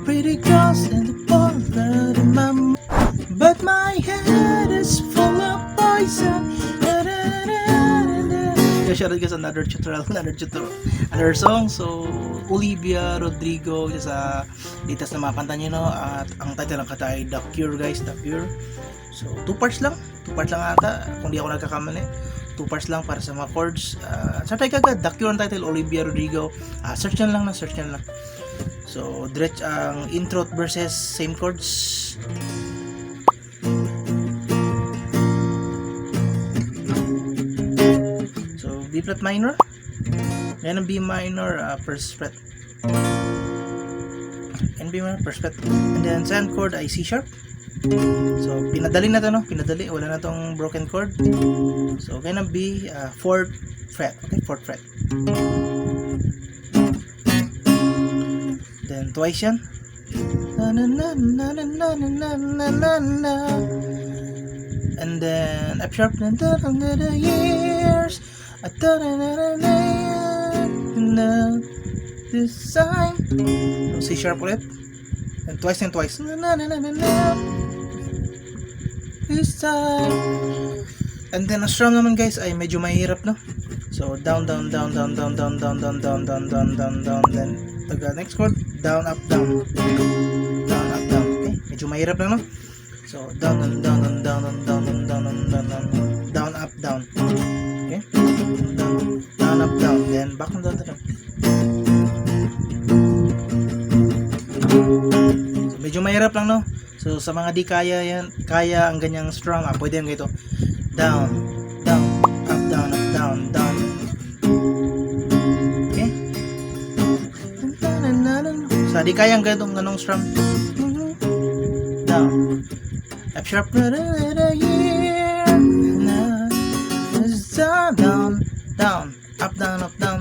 pretty girls in the ballroom in my but my head is full of poison. Yeah, shout out guys, another song. So Olivia Rodrigo sa latest na mga kanta niya, no? At ang title ng kanta ay The Cure guys, The Cure. So 2 parts lang ata kung di ako nagkakamali. 2 parts lang para sa mga chords. Sabay kagad, The Cure ang title, Olivia Rodrigo. Search nyo lang. So direct ang intro verses, same chords. So B flat minor, yan ang B minor, first fret, and B minor, first fret, and then second chord ay C sharp. So pinadali na to, no? Wala na tong broken chord. So kaya ng B, 4th fret, okay, 4th fret. Then twice yan, and then F sharp, the years this time. So C sharp ulit, and twice this time. And then ang strum naman guys ay medyo mahirap, no? So down, then the next chord, down, up, down, okay, medyo mahirap lang, no? So down, up, down, okay, down, up, down, then back and down. So medyo mahirap lang, no? So sa mga di kaya ang ganyang strum, pwede yan ganito, down, up, down, okay. Sa di kaya ang ganong strum, down, F sharp, down, up, down, down.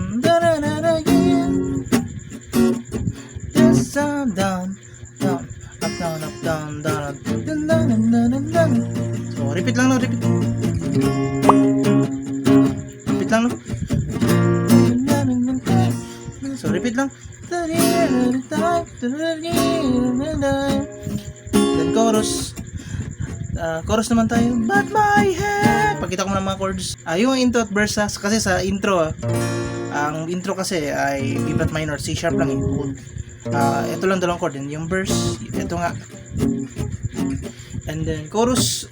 So repeat lang, no? So repeat lang. Then chorus. Chorus naman tayo. But my head. Pakita ko ng mga chords. Yung intro at verse, kasi sa intro, ang intro kasi ay B flat minor, C sharp lang yung ito lang dalawang chord. Yung verse, ito nga. And then chorus,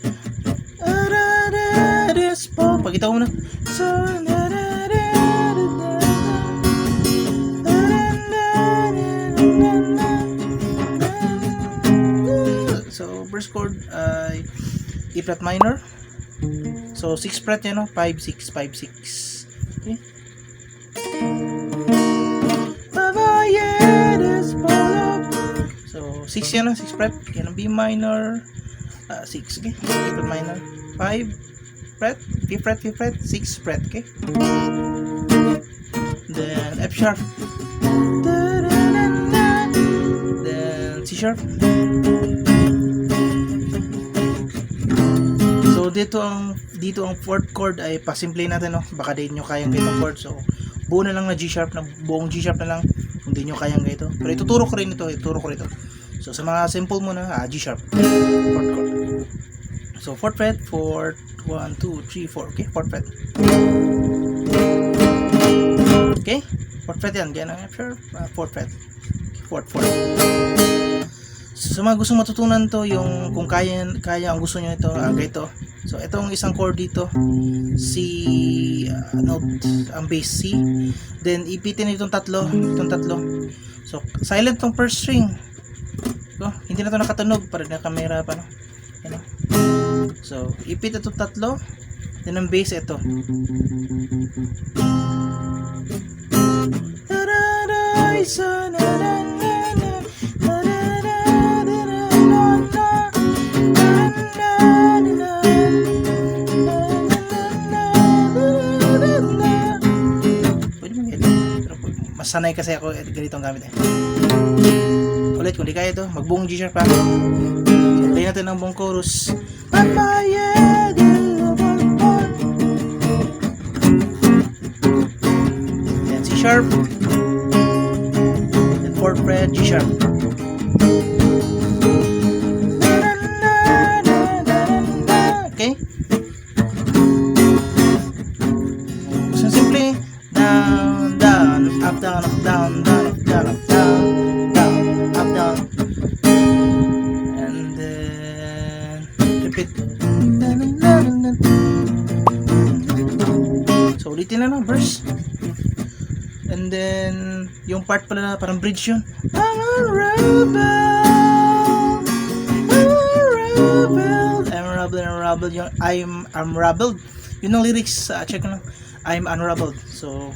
pakita ko na. So first chord ay E flat minor. So 6 fret yan, no? 5, 6, 5, 6. Okay. So 6 yan, no? 6 fret. Yan ang B minor, 6, okay? E flat minor, 5 fret, 5 fret, 6 fret, okay? Then F sharp, then C sharp. So dito ang 4th chord ay pasimple natin, no? Baka di nyo kayang ganitong chord. So buo na lang na G sharp, na buong G sharp na lang kung di nyo kayang ganito. Pero ituturo ko rin ito. So sa mga simple muna, G sharp, 4th chord. So 4th fret, 4, 1, 2, 3, 4, okay? 4th fret. Okay? 4th fret yan. Ganyan ang F sharp, 4th fret. 4th. So sa mga gustong matutunan to, yung kung kaya ang gusto nyo ito, ganito. So itong isang chord dito, C note, ang bass C. Then ipitin itong tatlo. So silent tong first string. So, hindi na to nakatunog para na camera pa, no? Yan, no? So ipit itong tatlo. Then ang bass ito. Sanay kasi ako ganitong gamit ulit. Kung di kaya ito, magbuong G sharp pa. So play natin ang buong chorus. Then C sharp, then 4th fret, G sharp. Okay? So simple, down, down, up, down, up, down, down, up, down, up, down, down, up, down, and then repeat. So ulitin na lang verse. And then yung part pala na parang bridge yun. I'm a rebel, unraveled, yung I'm unraveled. Yun ang lyrics, check na lang. I'm unraveled. So,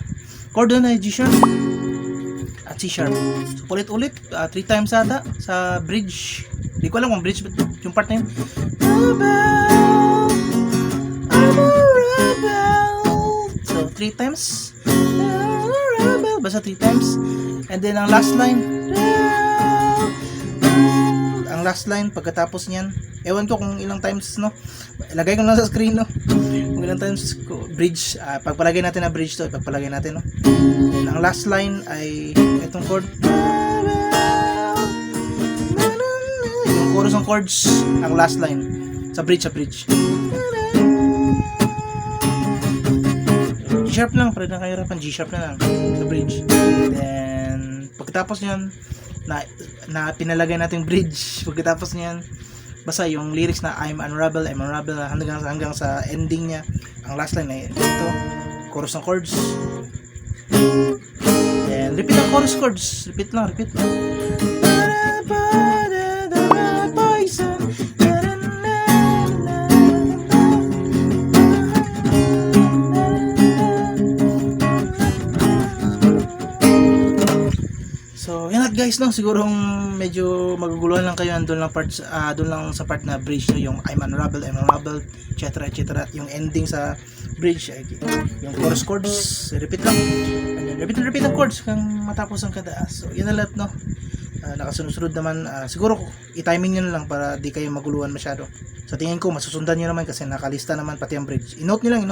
chord doon ay G sharp at C sharp. So, ulit-ulit, 3 times ata sa bridge. Di ko alam kung bridge, but yung part na yun. Rebel, I'm a rebel. So, 3 times. Rebel, basta 3 times. And then, ang last line, pagkatapos niyan, ewan ko kung ilang times, no? Ilagay ko lang sa screen, no? Kung ilang times, bridge, pagpalagay natin na bridge to, pagpalagay natin, no? And ang last line ay itong chord. Yung chorus ng chords, ang last line, sa bridge. G sharp lang, para na kahirapan, G sharp na lang, sa bridge. Then, pagkatapos niyan, na pinalagay nating bridge, pagkatapos niyan, basta yung lyrics na I'm unraveled hanggang sa ending niya, ang last line ay ito, chorus ng chords. Then repeat ang chorus chords, repeat lang. So, yan at guys, no, siguro medyo maguguluhan lang kayo doon lang sa part na bridge, no, yung I'm unraveled, etc. Yung ending sa bridge ay yung chorus chords, repeat lang. And then repeat ang chords hanggang matapos ang kada. So, yan na lahat, no. Nakasunod-sunod naman, siguro i-timing nyo na lang para di kayo maguluhan masyado. Sa tingin ko masusundan nyo naman kasi nakalista naman pati ang bridge. I-note nyo lang,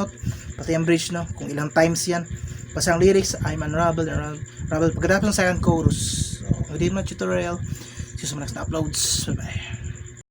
pati ang bridge, no, kung ilang times yan. Basta ang lyrics, I'm unraveled, pagkatapos ng second chorus. So, hindi naman tutorial. See you sa next na uploads. Bye bye.